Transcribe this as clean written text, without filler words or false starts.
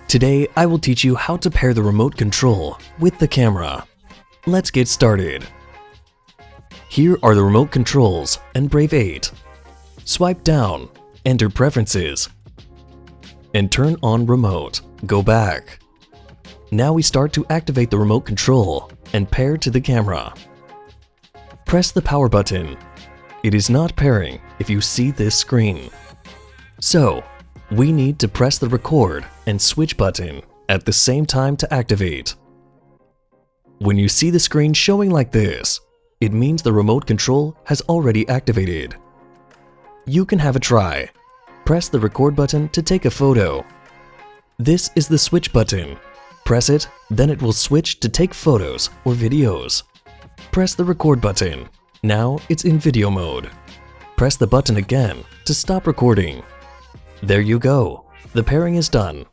Today, I will teach you how to pair the remote control with the camera. Let's get started. Here are the remote controls and Brave 8. Swipe down, enter Preferences, and turn on Remote. Go back. Now we start to activate the remote control and pair to the camera. Press the power button. It is not pairing if you see this screen. So, we need to press the record and switch button at the same time to activate. When you see the screen showing like this, it means the remote control has already activated. You can have a try. Press the record button to take a photo. This is the switch button. Press it, then it will switch to take photos or videos. Press the record button. Now it's in video mode. Press the button again to stop recording. There you go. The pairing is done.